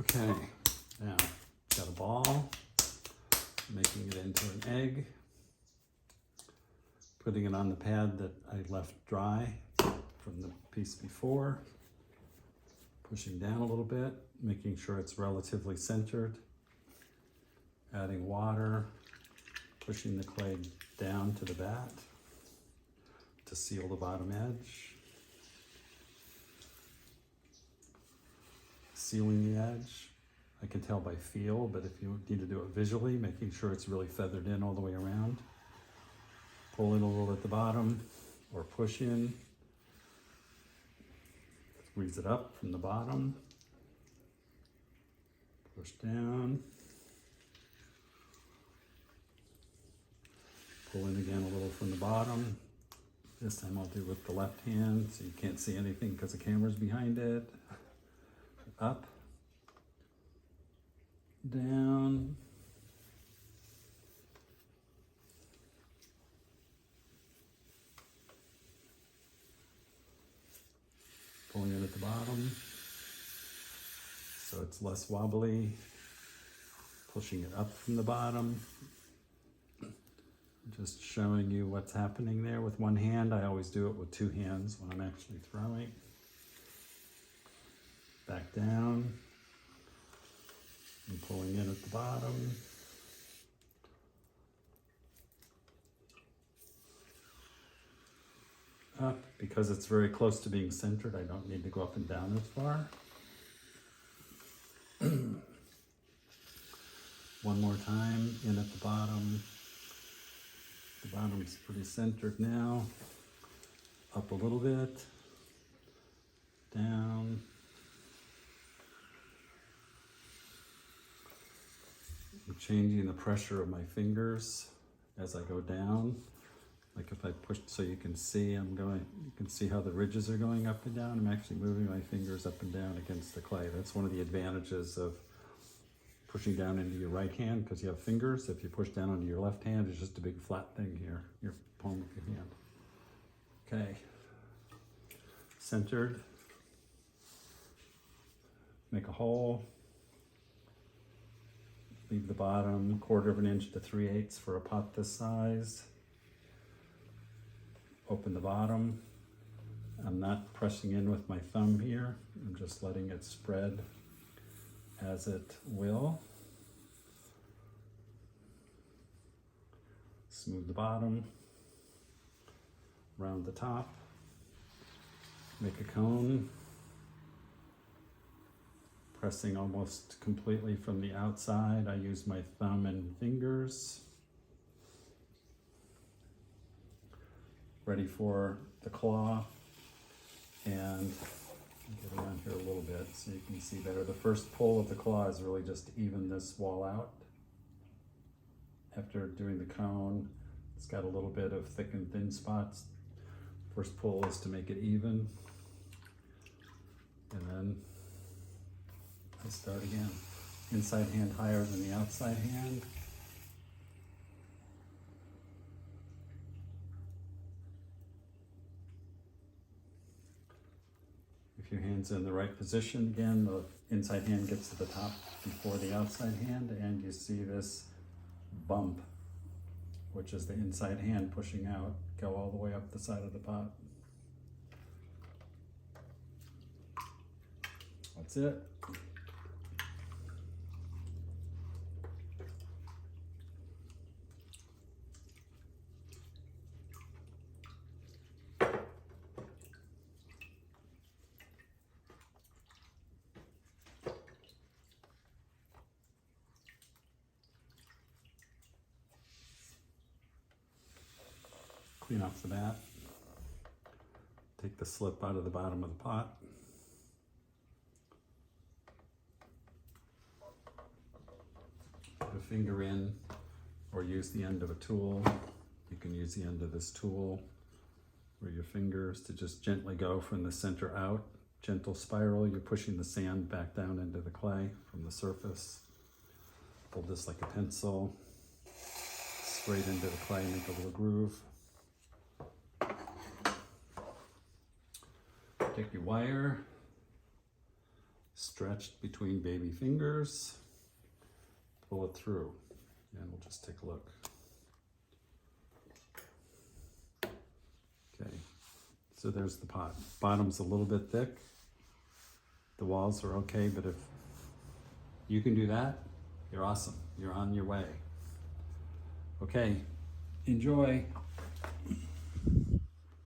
Okay, now got a ball, making it into an egg, putting it on the pad that I left dry from the piece before, pushing down a little bit, making sure it's relatively centered, adding water, pushing the clay down to the bat to seal the bottom edge, sealing the edge. I can tell by feel, but if you need to do it visually, making sure it's really feathered in all the way around. Pull in a little at the bottom or push in. Squeeze it up from the bottom. Push down. Pull in again a little from the bottom. This time I'll do with the left hand so you can't see anything because the camera's behind it. Up. Down. Pulling it at the bottom so it's less wobbly. Pushing it up from the bottom. Just showing you what's happening there with one hand. I always do it with two hands when I'm actually throwing. Back down. And pulling in at the bottom. Up, because it's very close to being centered, I don't need to go up and down as far. One more time, in at the bottom. The bottom's pretty centered now. Up a little bit. Down. I'm changing the pressure of my fingers as I go down. Like if I push, so you can see you can see how the ridges are going up and down. I'm actually moving my fingers up and down against the clay. That's one of the advantages of pushing down into your right hand because you have fingers. If you push down onto your left hand, it's just a big flat thing here, your palm of your hand. Okay, centered. Make a hole. Leave the bottom 1/4 of an inch to 3/8 for a pot this size. Open the bottom. I'm not pressing in with my thumb here. I'm just letting it spread as it will. Smooth the bottom. Round the top. Make a cone. Pressing almost completely from the outside. I use my thumb and fingers. Ready for the claw. And get around here a little bit so you can see better. The first pull of the claw is really just to even this wall out. After doing the cone, it's got a little bit of thick and thin spots. First pull is to make it even. And then I start again. Inside hand higher than the outside hand. If your hand's in the right position, again, the inside hand gets to the top before the outside hand, and you see this bump, which is the inside hand pushing out, go all the way up the side of the pot. That's it. Clean off the bat. Take the slip out of the bottom of the pot. Put a finger in or use the end of a tool. You can use the end of this tool or your fingers to just gently go from the center out. Gentle spiral, you're pushing the sand back down into the clay from the surface. Hold this like a pencil. Straight into the clay, make a little groove. Take your wire, stretched between baby fingers. Pull it through, and we'll just take a look. Okay, so there's the pot. Bottom's a little bit thick. The walls are okay, but if you can do that, you're awesome. You're on your way. Okay, enjoy.